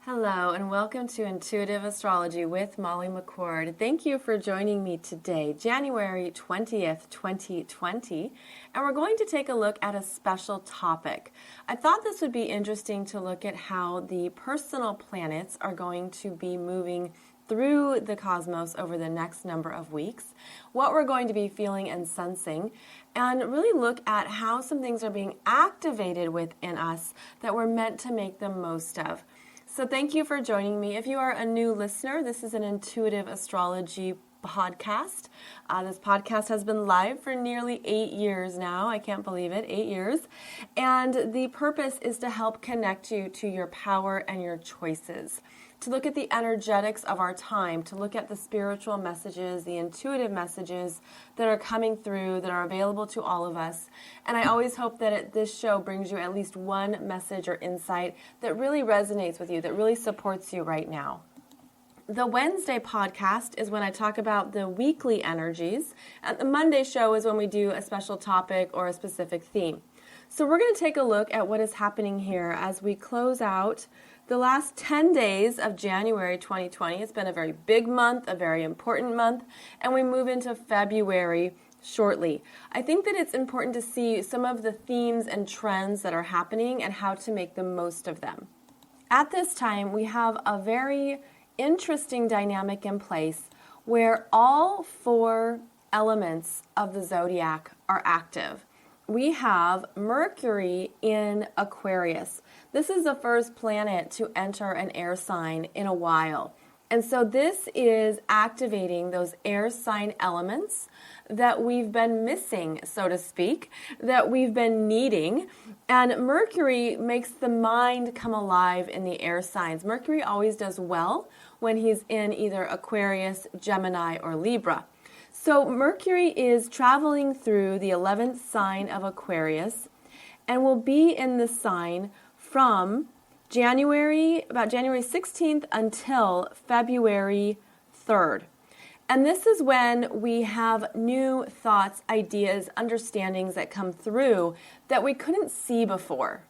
Hello and welcome to Intuitive Astrology with Molly McCord. Thank you for joining me today, January 20th, 2020, and we're going to take a look at a special topic. I thought this would be interesting to look at how the personal planets are going to be moving through the cosmos over the next number of weeks, what we're going to be feeling and sensing, and really look at how some things are being activated within us that we're meant to make the most of. So thank you for joining me. If you are a new listener, this is an Intuitive Astrology podcast. This podcast has been live for nearly 8 years now. I can't believe it, 8 years. And the purpose is to help connect you to your power and your choices, to look at the energetics of our time, to look at the spiritual messages, the intuitive messages that are coming through, that are available to all of us. And I always hope that this show brings you at least one message or insight that really resonates with you, that really supports you right now. The Wednesday podcast is when I talk about the weekly energies, and the Monday show is when we do a special topic or a specific theme. So we're going to take a look at what is happening here as we close out the last 10 days of January 2020. It's been a very big month, a very important month, and we move into February shortly. I think that it's important to see some of the themes and trends that are happening and how to make the most of them. At this time, we have a very interesting dynamic in place where all 4 elements of the zodiac are active. We have Mercury in Aquarius. This is the first planet to enter an air sign in a while. And so this is activating those air sign elements that we've been missing, so to speak, that we've been needing. And Mercury makes the mind come alive in the air signs. Mercury always does well when he's in either Aquarius, Gemini, or Libra. So Mercury is traveling through the 11th sign of Aquarius and will be in the sign from about January 16th until February 3rd. And this is when we have new thoughts, ideas, understandings that come through that we couldn't see before.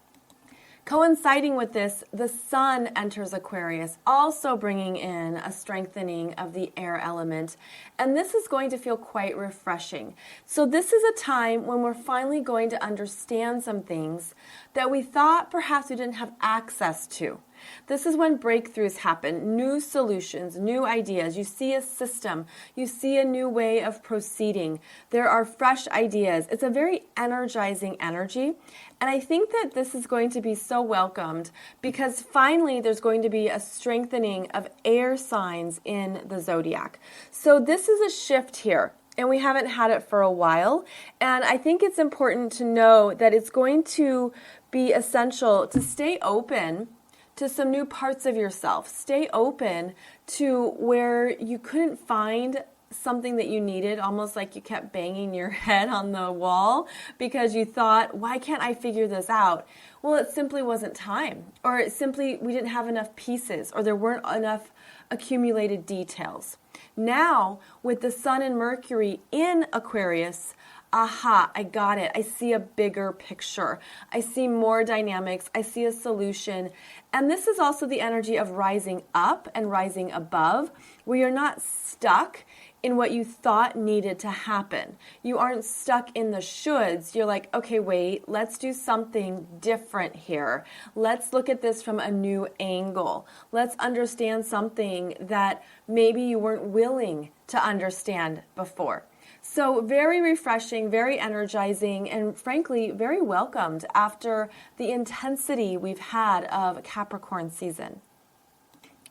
Coinciding with this, the sun enters Aquarius, also bringing in a strengthening of the air element. And this is going to feel quite refreshing. So this is a time when we're finally going to understand some things that we thought perhaps we didn't have access to. This is when breakthroughs happen, new solutions, new ideas. You see a system. You see a new way of proceeding. There are fresh ideas. It's a very energizing energy. And I think that this is going to be so welcomed because finally there's going to be a strengthening of air signs in the zodiac. So this is a shift here. And we haven't had it for a while. And I think it's important to know that it's going to be essential to stay open to some new parts of yourself. Stay open to where you couldn't find something that you needed, almost like you kept banging your head on the wall because you thought, why can't I figure this out? Well, it simply wasn't time, or we didn't have enough pieces, or there weren't enough accumulated details. Now, with the Sun and Mercury in Aquarius, aha, I got it. I see a bigger picture. I see more dynamics. I see a solution. And this is also the energy of rising up and rising above, where you're not stuck in what you thought needed to happen. You aren't stuck in the shoulds. You're like, okay, wait, let's do something different here. Let's look at this from a new angle. Let's understand something that maybe you weren't willing to understand before. So very refreshing, very energizing, and frankly, very welcomed after the intensity we've had of Capricorn season.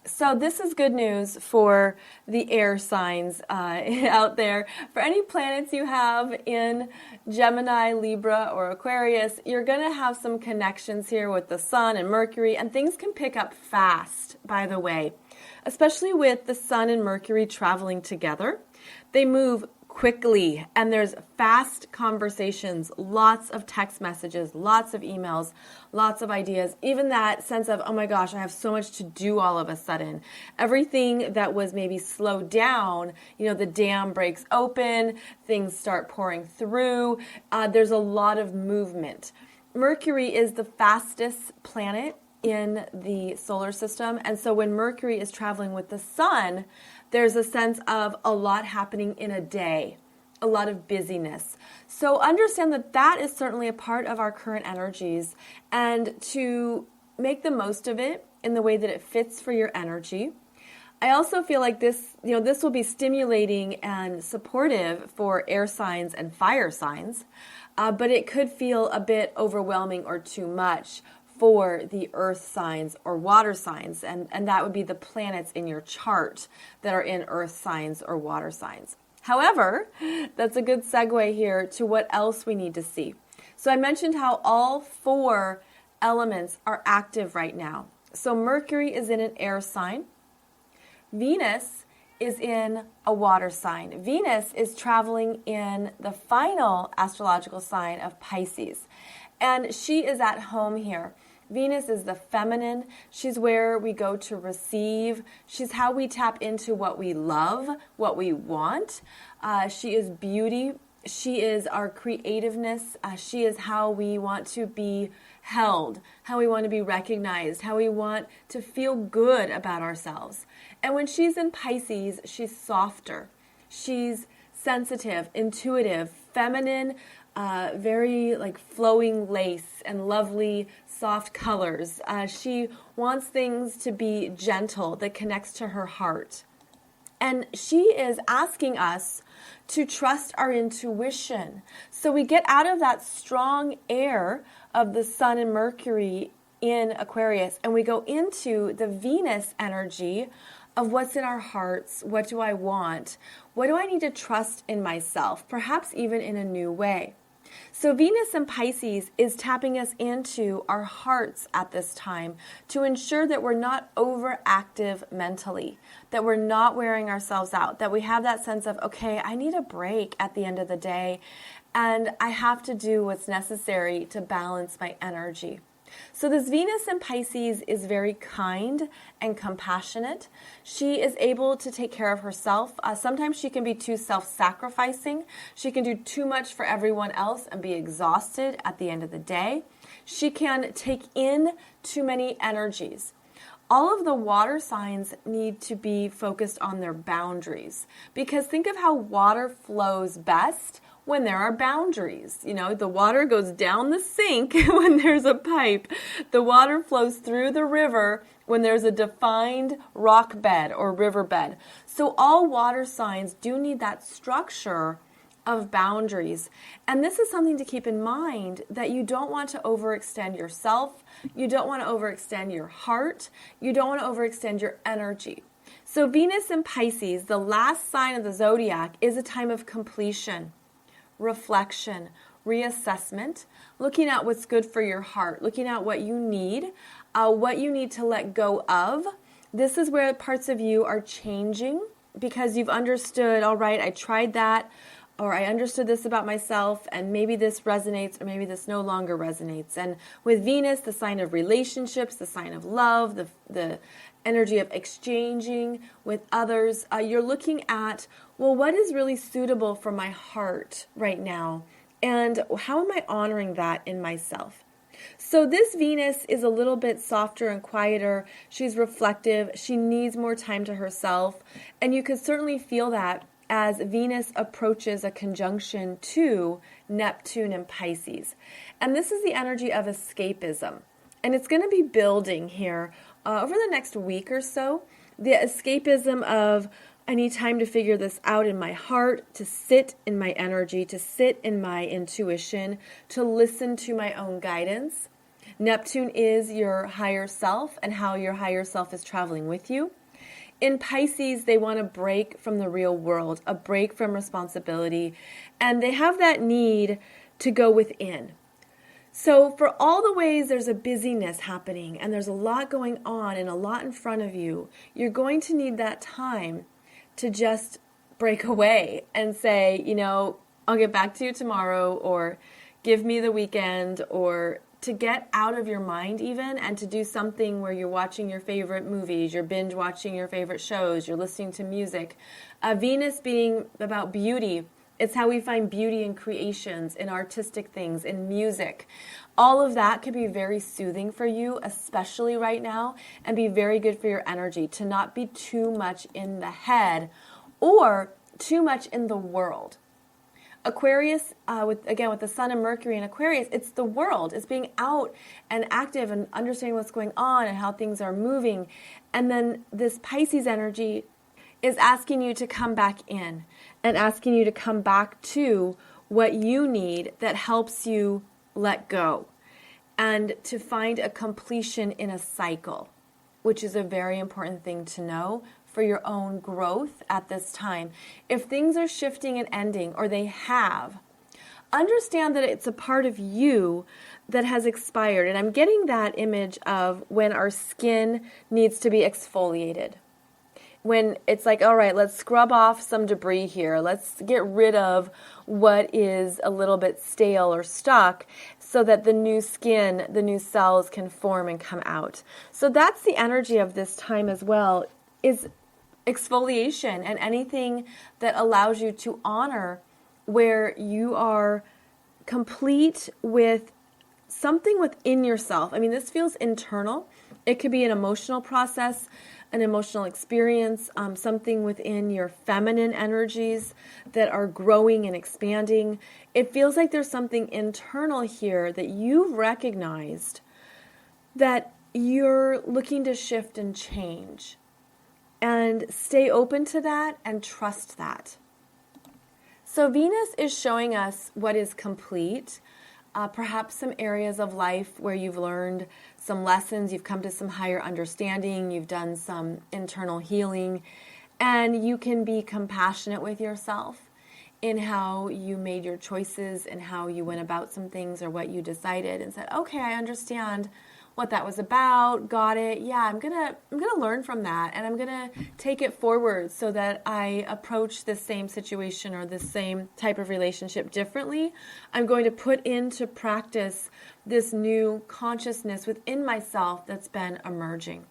So this is good news for the air signs out there. For any planets you have in Gemini, Libra, or Aquarius, you're going to have some connections here with the Sun and Mercury, and things can pick up fast, by the way, especially with the Sun and Mercury traveling together. They move quickly, and there's fast conversations, lots of text messages, lots of emails, lots of ideas, even that sense of, oh my gosh, I have so much to do all of a sudden. Everything that was maybe slowed down, the dam breaks open, things start pouring through, there's a lot of movement. Mercury is the fastest planet in the solar system. And so when Mercury is traveling with the sun, there's a sense of a lot happening in a day, a lot of busyness. So understand that that is certainly a part of our current energies, and to make the most of it in the way that it fits for your energy. I also feel like this will be stimulating and supportive for air signs and fire signs, but it could feel a bit overwhelming or too much for the earth signs or water signs, and that would be the planets in your chart that are in earth signs or water signs. However, that's a good segue here to what else we need to see. So I mentioned how all 4 elements are active right now. So Mercury is in an air sign. Venus is in a water sign. Venus is traveling in the final astrological sign of Pisces, and she is at home here. Venus is the feminine. She's where we go to receive. She's how we tap into what we love, what we want. She is beauty. She is our creativeness. She is how we want to be held, how we want to be recognized, how we want to feel good about ourselves. And when she's in Pisces, she's softer. She's sensitive, intuitive, feminine, very like flowing lace and lovely soft colors. She wants things to be gentle, that connects to her heart. And she is asking us to trust our intuition. So we get out of that strong air of the Sun and Mercury in Aquarius, and we go into the Venus energy of what's in our hearts. What do I want? What do I need to trust in myself? Perhaps even in a new way. So Venus in Pisces is tapping us into our hearts at this time to ensure that we're not overactive mentally, that we're not wearing ourselves out, that we have that sense of, okay, I need a break at the end of the day, and I have to do what's necessary to balance my energy. So this Venus in Pisces is very kind and compassionate. She is able to take care of herself. Sometimes she can be too self-sacrificing. She can do too much for everyone else and be exhausted at the end of the day. She can take in too many energies. All of the water signs need to be focused on their boundaries, because think of how water flows best when there are boundaries. You know, the water goes down the sink when there's a pipe. The water flows through the river when there's a defined rock bed or riverbed. So all water signs do need that structure of boundaries. And this is something to keep in mind, that you don't want to overextend yourself. You don't want to overextend your heart. You don't want to overextend your energy. So Venus in Pisces, the last sign of the zodiac, is a time of completion, reflection, reassessment, looking at what's good for your heart, looking at what you need to let go of. This is where parts of you are changing because you've understood, all right, I tried that, or I understood this about myself, and maybe this resonates, or maybe this no longer resonates. And with Venus, the sign of relationships, the sign of love, the energy of exchanging with others, you're looking at, well, what is really suitable for my heart right now? And how am I honoring that in myself? So this Venus is a little bit softer and quieter. She's reflective. She needs more time to herself. And you can certainly feel that as Venus approaches a conjunction to Neptune and Pisces. And this is the energy of escapism. And it's going to be building here over the next week or so. The escapism of, I need time to figure this out in my heart, to sit in my energy, to sit in my intuition, to listen to my own guidance. Neptune is your higher self and how your higher self is traveling with you. In Pisces, they want a break from the real world, a break from responsibility, and they have that need to go within. So for all the ways there's a busyness happening and there's a lot going on and a lot in front of you, you're going to need that time to just break away and say, you know, I'll get back to you tomorrow, or give me the weekend, or to get out of your mind even, and to do something where you're watching your favorite movies, you're binge watching your favorite shows, you're listening to music. Venus being about beauty It's how we find beauty in creations, in artistic things, in music. All of that could be very soothing for you, especially right now, and be very good for your energy to not be too much in the head or too much in the world. Aquarius, with the Sun and Mercury in Aquarius, it's the world. It's being out and active and understanding what's going on and how things are moving. And then this Pisces energy is asking you to come back in and asking you to come back to what you need that helps you let go and to find a completion in a cycle, which is a very important thing to know for your own growth at this time. If things are shifting and ending, or they have, understand that it's a part of you that has expired. And I'm getting that image of when our skin needs to be exfoliated. When it's like, all right, let's scrub off some debris here. Let's get rid of what is a little bit stale or stuck so that the new skin, the new cells can form and come out. So that's the energy of this time as well, is exfoliation and anything that allows you to honor where you are complete with something within yourself. I mean, this feels internal. It could be an emotional process, an emotional experience, something within your feminine energies that are growing and expanding. It feels like there's something internal here that you've recognized that you're looking to shift and change. And stay open to that and trust that. So Venus is showing us what is complete, perhaps some areas of life where you've learned some lessons, you've come to some higher understanding, you've done some internal healing, and you can be compassionate with yourself in how you made your choices and how you went about some things or what you decided and said, okay, I understand what that was about, got it. Yeah, I'm gonna learn from that, and I'm gonna take it forward so that I approach this same situation or this same type of relationship differently. I'm going to put into practice this new consciousness within myself that's been emerging.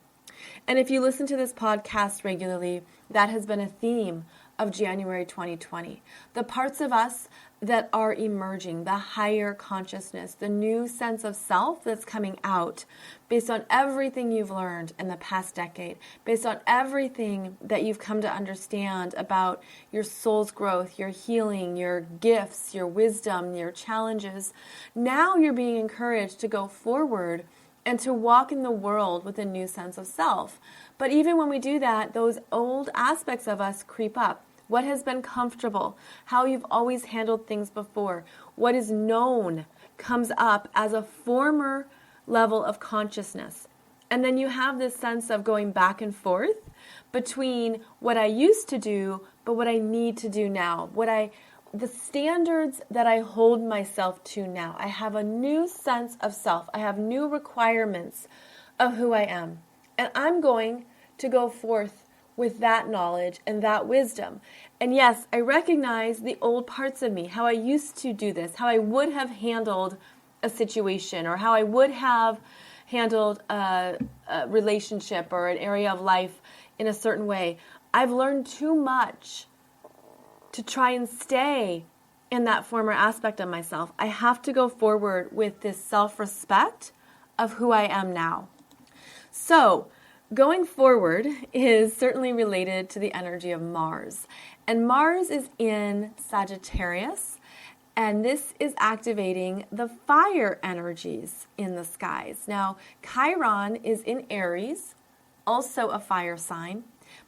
And if you listen to this podcast regularly, that has been a theme of January 2020. The parts of us that are emerging, the higher consciousness, the new sense of self that's coming out based on everything you've learned in the past decade, based on everything that you've come to understand about your soul's growth, your healing, your gifts, your wisdom, your challenges. Now you're being encouraged to go forward and to walk in the world with a new sense of self. But even when we do that, those old aspects of us creep up. What has been comfortable, how you've always handled things before, what is known comes up as a former level of consciousness. And then you have this sense of going back and forth between what I used to do, but what I need to do now, the standards that I hold myself to now. I have a new sense of self. I have new requirements of who I am. And I'm going to go forth with that knowledge and that wisdom. And yes, I recognize the old parts of me, how I used to do this, how I would have handled a situation, or how I would have handled a relationship or an area of life in a certain way. I've learned too much to try and stay in that former aspect of myself. I have to go forward with this self-respect of who I am now. So, going forward is certainly related to the energy of Mars. And Mars is in Sagittarius, and this is activating the fire energies in the skies. Now, Chiron is in Aries, also a fire sign,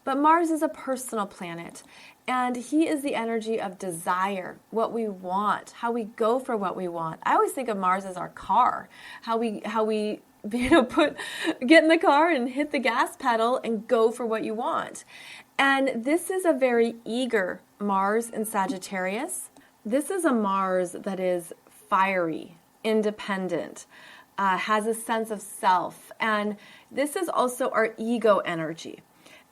but Mars is a personal planet, and he is the energy of desire, what we want, how we go for what we want. I always think of Mars as our car, how we get in the car and hit the gas pedal and go for what you want. And this is a very eager Mars in Sagittarius. This is a Mars that is fiery, independent, has a sense of self. And this is also our ego energy.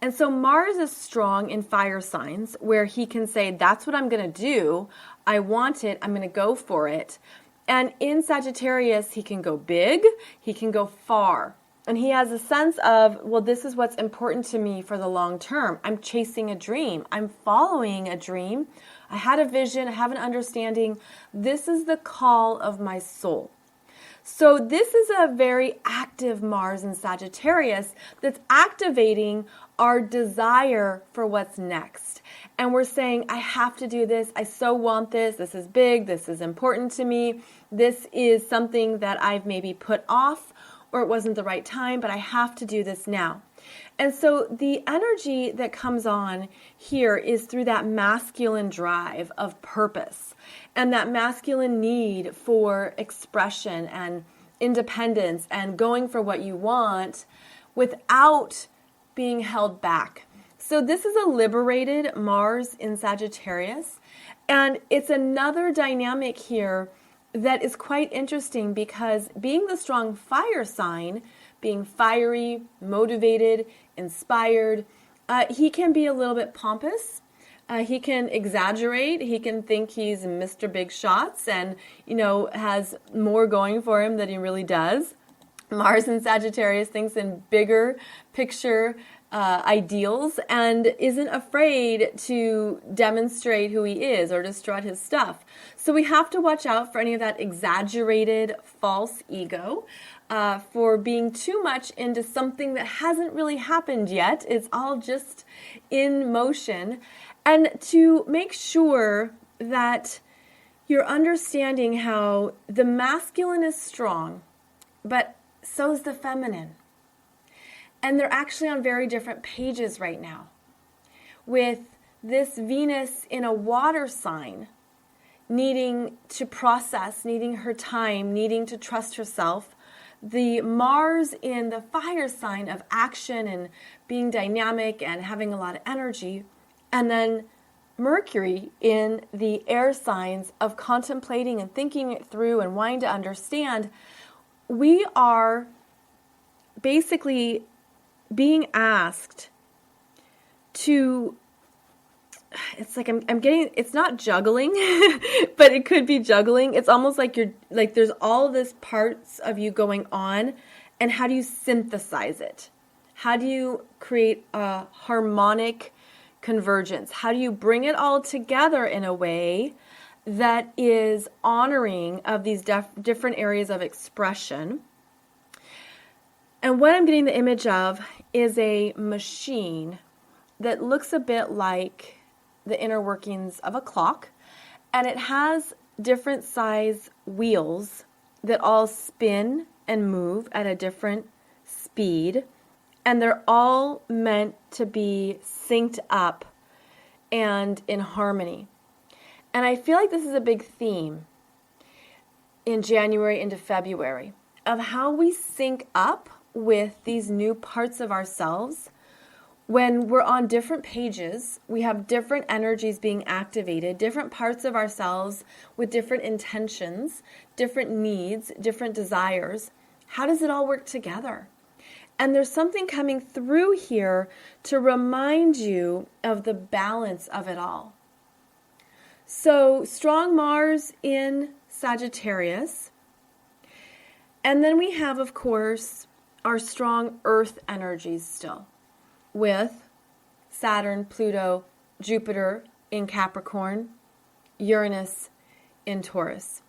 And so Mars is strong in fire signs where he can say, that's what I'm going to do. I want it. I'm going to go for it. And in Sagittarius, he can go big, he can go far. And he has a sense of, well, this is what's important to me for the long term. I'm chasing a dream. I'm following a dream. I had a vision. I have an understanding. This is the call of my soul. So this is a very active Mars in Sagittarius that's activating our desire for what's next. And we're saying, I have to do this. I so want this. This is big. This is important to me. This is something that I've maybe put off, or it wasn't the right time, but I have to do this now. And so the energy that comes on here is through that masculine drive of purpose and that masculine need for expression and independence and going for what you want without being held back. So this is a liberated Mars in Sagittarius, and it's another dynamic here that is quite interesting because being the strong fire sign, being fiery, motivated, inspired, he can be a little bit pompous. He can exaggerate. He can think he's Mr. Big Shots and, has more going for him than he really does. Mars in Sagittarius thinks in bigger picture ideals and isn't afraid to demonstrate who he is or to strut his stuff. So we have to watch out for any of that exaggerated false ego, for being too much into something that hasn't really happened yet. It's all just in motion. And to make sure that you're understanding how the masculine is strong, but so is the feminine. And they're actually on very different pages right now. With this Venus in a water sign, needing to process, needing her time, needing to trust herself. The Mars in the fire sign of action and being dynamic and having a lot of energy. And then Mercury in the air signs of contemplating and thinking it through and wanting to understand. We are basically being asked to, it's like I'm getting, it's not juggling, but it could be juggling. It's almost like there's all this parts of you going on, and how do you synthesize it? How do you create a harmonic convergence? How do you bring it all together in a way that is honoring of these different areas of expression? And what I'm getting the image of is a machine that looks a bit like the inner workings of a clock, and it has different size wheels that all spin and move at a different speed, and they're all meant to be synced up and in harmony. And I feel like this is a big theme in January into February of how we sync up with these new parts of ourselves. When we're on different pages, we have different energies being activated, different parts of ourselves with different intentions, different needs, different desires. How does it all work together? And there's something coming through here to remind you of the balance of it all. So strong Mars in Sagittarius. And then we have, of course, our strong earth energies still, with Saturn, Pluto, Jupiter in Capricorn, Uranus in Taurus.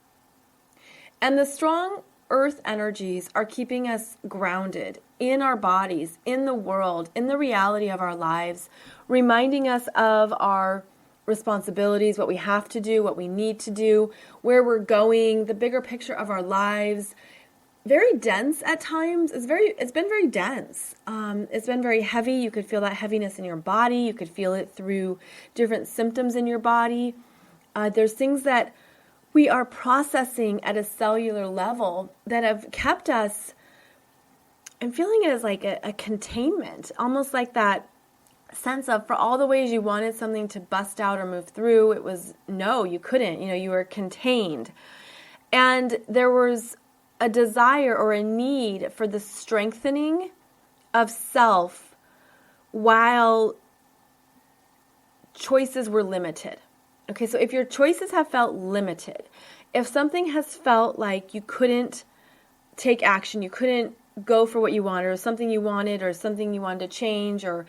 And the strong earth energies are keeping us grounded in our bodies, in the world, in the reality of our lives, reminding us of our responsibilities, what we have to do, what we need to do, where we're going, the bigger picture of our lives. Very dense at times. It's been very dense. It's been very heavy. You could feel that heaviness in your body. You could feel it through different symptoms in your body. There's things that we are processing at a cellular level that have kept us, I'm feeling it as like a containment, almost like that sense of, for all the ways you wanted something to bust out or move through, it was, no, you couldn't. You were contained. And there was a desire or a need for the strengthening of self while choices were limited. Okay, so if your choices have felt limited, if something has felt like you couldn't take action, you couldn't go for what you want, or something you wanted, or something you wanted to change, or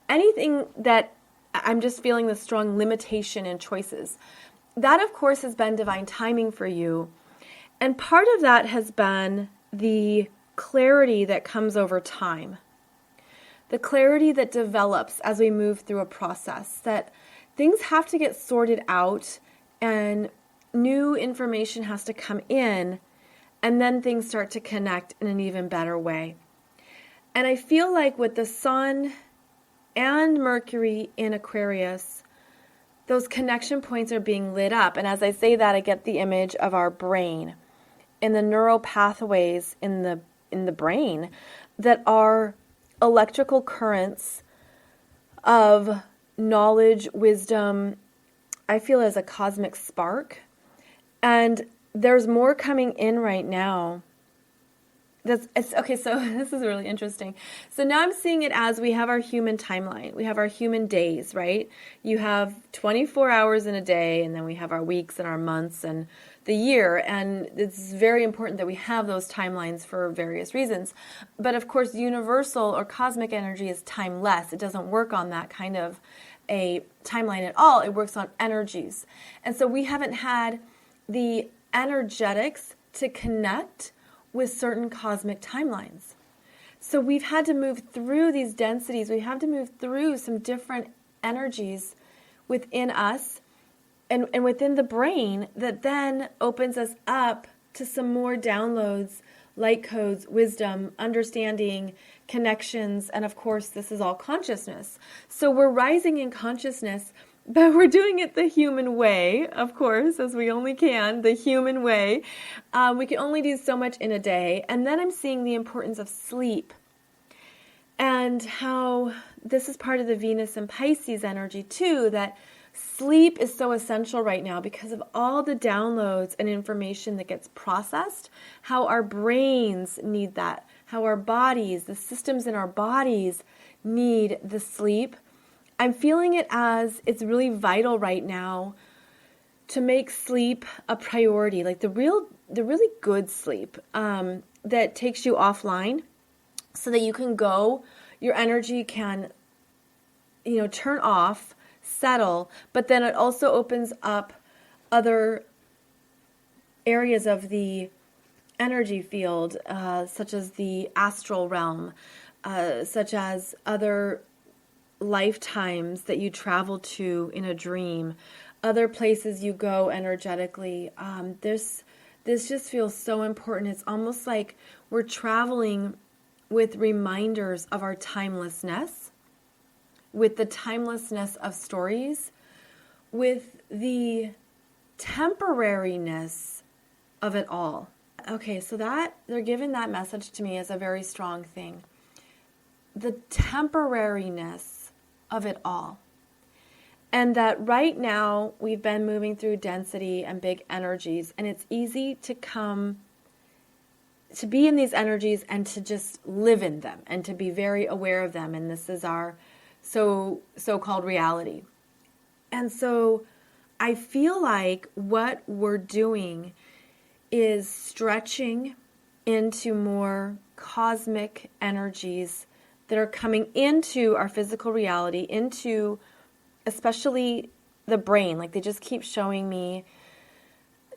anything that I'm just feeling the strong limitation in choices. That, of course, has been divine timing for you. And part of that has been the clarity that comes over time. The clarity that develops as we move through a process, that things have to get sorted out and new information has to come in, and then things start to connect in an even better way. And I feel like with the Sun and Mercury in Aquarius, those connection points are being lit up. And as I say that, I get the image of our brain and the neural pathways in the brain that are electrical currents of knowledge, wisdom, I feel as a cosmic spark. And there's more coming in right now. Okay, so this is really interesting. So now I'm seeing it as we have our human timeline. We have our human days, right? You have 24 hours in a day, and then we have our weeks and our months and the year. And it's very important that we have those timelines for various reasons. But of course, universal or cosmic energy is timeless. It doesn't work on that kind of a timeline at all. It works on energies. And so we haven't had the energetics to connect with certain cosmic timelines. So we've had to move through these densities. We have to move through some different energies within us and within the brain that then opens us up to some more downloads, light codes, wisdom, understanding, connections, and of course, this is all consciousness. So we're rising in consciousness, but we're doing it the human way, of course, as we only can, the human way. We can only do so much in a day. And then I'm seeing the importance of sleep and how this is part of the Venus and Pisces energy too, that sleep is so essential right now because of all the downloads and information that gets processed, how our brains need that, how our bodies, the systems in our bodies need the sleep. I'm feeling it as it's really vital right now to make sleep a priority, like the really good sleep that takes you offline so that you can go, your energy can, turn off, settle, but then it also opens up other areas of the energy field, such as the astral realm, such as other lifetimes that you travel to in a dream, other places you go energetically. This just feels so important. It's almost like we're traveling with reminders of our timelessness, with the timelessness of stories, with the temporariness of it all. Okay, so that they're giving that message to me as a very strong thing. The temporariness of it all. And that right now we've been moving through density and big energies, and it's easy to come to be in these energies and to just live in them and to be very aware of them. And this is our so-called reality. And so I feel like what we're doing is stretching into more cosmic energies that are coming into our physical reality, into especially the brain. Like they just keep showing me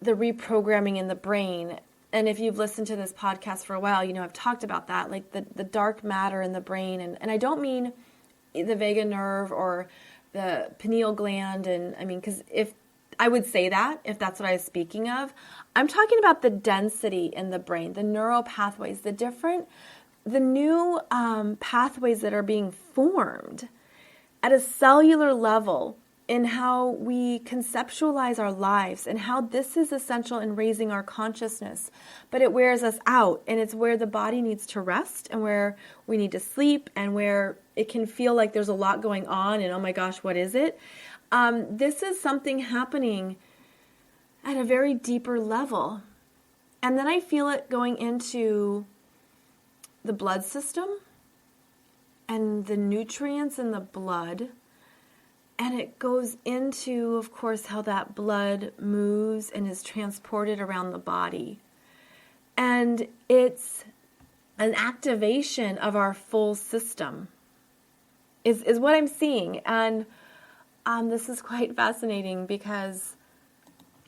the reprogramming in the brain. And if you've listened to this podcast for a while, I've talked about that, like the dark matter in the brain. And I don't mean the vagus nerve or the pineal gland. And I mean, because if I would say that, if that's what I was speaking of, I'm talking about the density in the brain, the neural pathways, the new pathways that are being formed at a cellular level in how we conceptualize our lives and how this is essential in raising our consciousness. But it wears us out, and it's where the body needs to rest and where we need to sleep and where it can feel like there's a lot going on and, oh my gosh, what is it? This is something happening at a very deeper level. And then I feel it going into the blood system and the nutrients in the blood. And it goes into, of course, how that blood moves and is transported around the body. And it's an activation of our full system is what I'm seeing. And this is quite fascinating because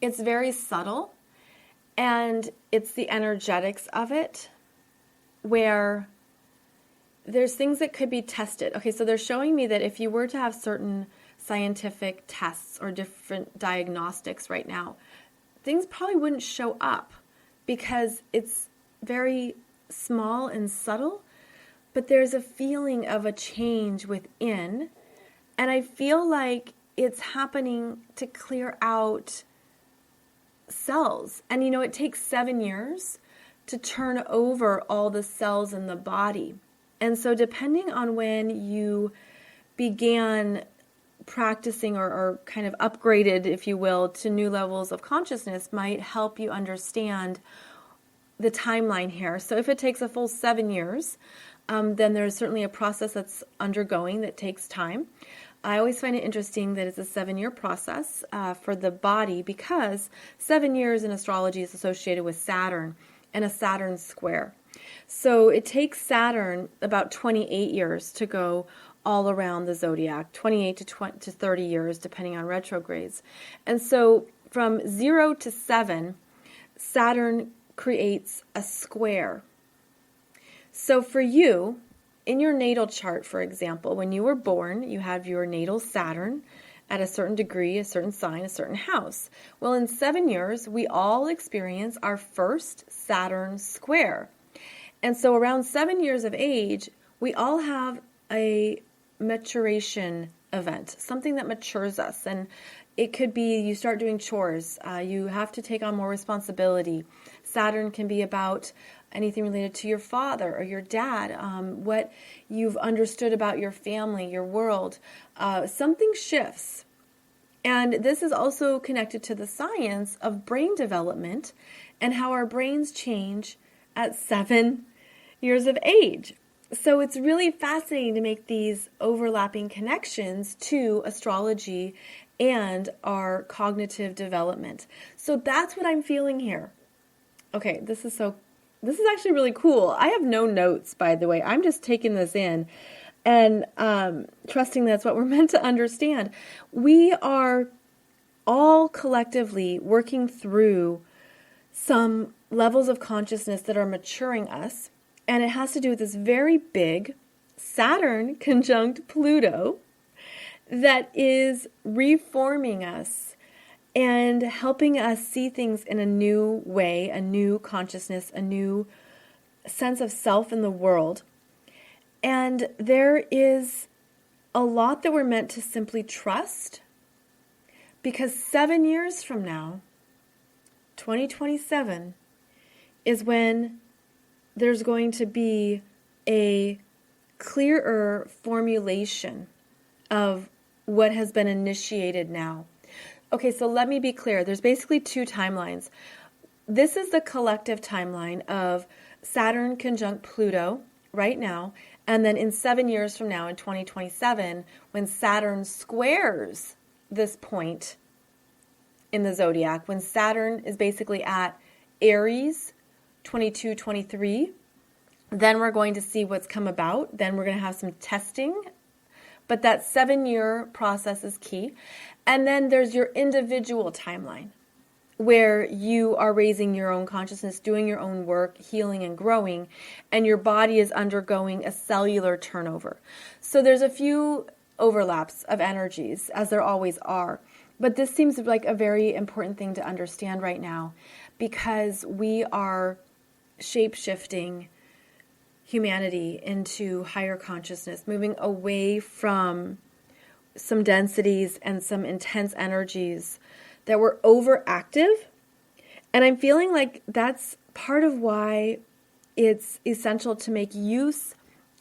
it's very subtle, and it's the energetics of it where there's things that could be tested. Okay, so they're showing me that if you were to have certain scientific tests or different diagnostics right now, things probably wouldn't show up because it's very small and subtle, but there's a feeling of a change within. And I feel like it's happening to clear out cells. And you know, it takes 7 years to turn over all the cells in the body. And so depending on when you began practicing or kind of upgraded, if you will, to new levels of consciousness might help you understand the timeline here. So if it takes a full 7 years, then there's certainly a process that's undergoing that takes time. I always find it interesting that it's a 7-year process for the body, because 7 years in astrology is associated with Saturn and a Saturn square. So it takes Saturn about 28 years to go all around the zodiac, 28 to 30 years, depending on retrogrades. And so from 0 to 7, Saturn creates a square. So for you, in your natal chart, for example, when you were born, you have your natal Saturn at a certain degree, a certain sign, a certain house. Well, in 7 years, we all experience our first Saturn square. And so around 7 years of age, we all have a maturation event, something that matures us. And it could be you start doing chores. You have to take on more responsibility. Saturn can be about anything related to your father or your dad, what you've understood about your family, your world. Something shifts. And this is also connected to the science of brain development and how our brains change at 7 years of age. So it's really fascinating to make these overlapping connections to astrology and our cognitive development. So that's what I'm feeling here. Okay, this is actually really cool. I have no notes, by the way. I'm just taking this in and trusting that's what we're meant to understand. We are all collectively working through some levels of consciousness that are maturing us, and it has to do with this very big Saturn conjunct Pluto that is reforming us and helping us see things in a new way, a new consciousness, a new sense of self in the world. And there is a lot that we're meant to simply trust, because 7 years from now, 2027, is when there's going to be a clearer formulation of what has been initiated now. Okay, so let me be clear. There's basically two timelines. This is the collective timeline of Saturn conjunct Pluto right now, and then in 7 years from now, in 2027, when Saturn squares this point in the zodiac, when Saturn is basically at Aries 22, 23, then we're going to see what's come about. Then we're going to have some testing. But that 7-year process is key. And then there's your individual timeline, where you are raising your own consciousness, doing your own work, healing and growing, and your body is undergoing a cellular turnover. So there's a few overlaps of energies, as there always are. But this seems like a very important thing to understand right now, because we are shape-shifting humanity into higher consciousness, moving away from some densities and some intense energies that were overactive. And I'm feeling like that's part of why it's essential to make use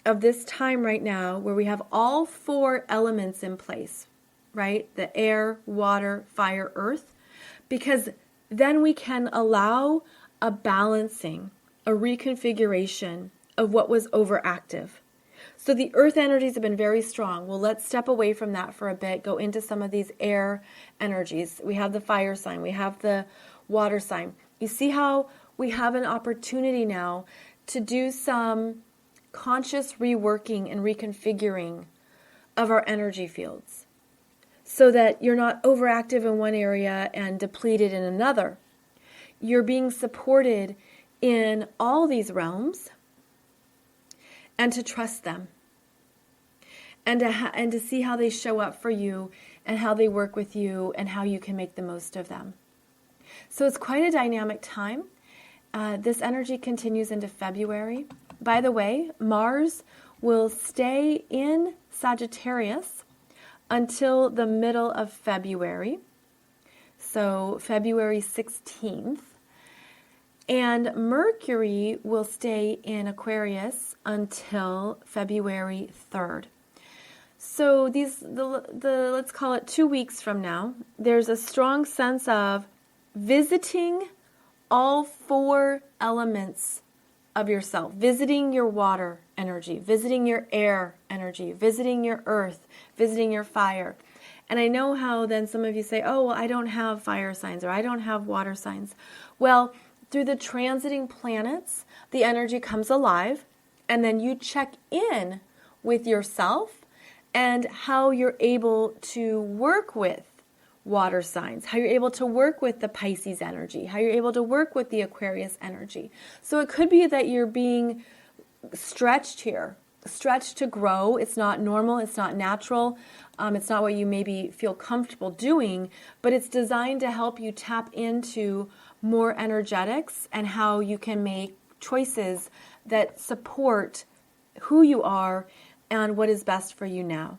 of this time right now, where we have all 4 elements in place, right? The air, water, fire, earth, because then we can allow a balancing, a reconfiguration of what was overactive. So the earth energies have been very strong. Well, let's step away from that for a bit, go into some of these air energies. We have the fire sign, we have the water sign. You see how we have an opportunity now to do some conscious reworking and reconfiguring of our energy fields so that you're not overactive in one area and depleted in another. You're being supported in all these realms, and to trust them and to see how they show up for you and how they work with you and how you can make the most of them. So it's quite a dynamic time. This energy continues into February. By the way, Mars will stay in Sagittarius until the middle of February, so February 16th. And Mercury will stay in Aquarius until February 3rd. So let's call it 2 weeks from now, there's a strong sense of visiting all 4 elements of yourself, visiting your water energy, visiting your air energy, visiting your earth, visiting your fire. And I know how then some of you say, oh, well, I don't have fire signs or I don't have water signs. Well, through the transiting planets, the energy comes alive, and then you check in with yourself and how you're able to work with water signs, how you're able to work with the Pisces energy, how you're able to work with the Aquarius energy. So it could be that you're being stretched here, stretched to grow. It's not normal, it's not natural, it's not what you maybe feel comfortable doing, but it's designed to help you tap into more energetics and how you can make choices that support who you are and what is best for you now.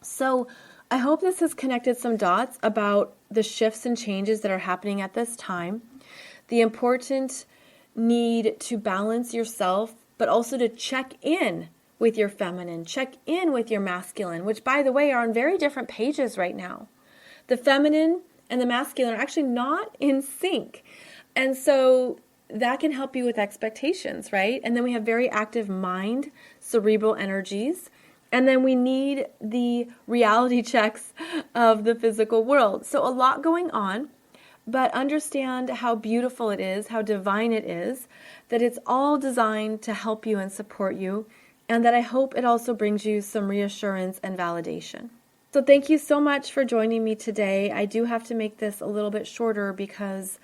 So I hope this has connected some dots about the shifts and changes that are happening at this time, the important need to balance yourself, but also to check in with your feminine, check in with your masculine, which, by the way, are on very different pages right now. The feminine and the masculine are actually not in sync. And so that can help you with expectations, right? And then we have very active mind, cerebral energies. And then we need the reality checks of the physical world. So a lot going on, but understand how beautiful it is, how divine it is, that it's all designed to help you and support you, and that I hope it also brings you some reassurance and validation. So thank you so much for joining me today. I do have to make this a little bit shorter because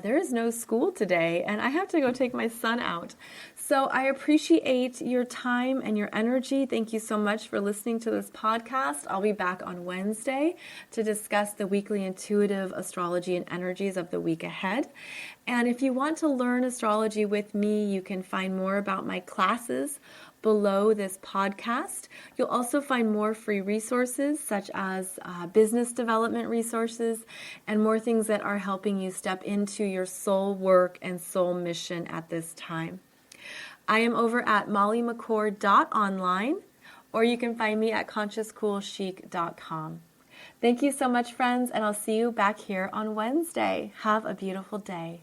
there is no school today and I have to go take my son out. So I appreciate your time and your energy. Thank you so much for listening to this podcast. I'll be back on Wednesday to discuss the weekly intuitive astrology and energies of the week ahead. And if you want to learn astrology with me, you can find more about my classes below this podcast. You'll also find more free resources such as business development resources and more things that are helping you step into your soul work and soul mission at this time. I am over at mollymccord.online, or you can find me at consciouscoolchic.com. Thank you so much, friends, and I'll see you back here on Wednesday. Have a beautiful day.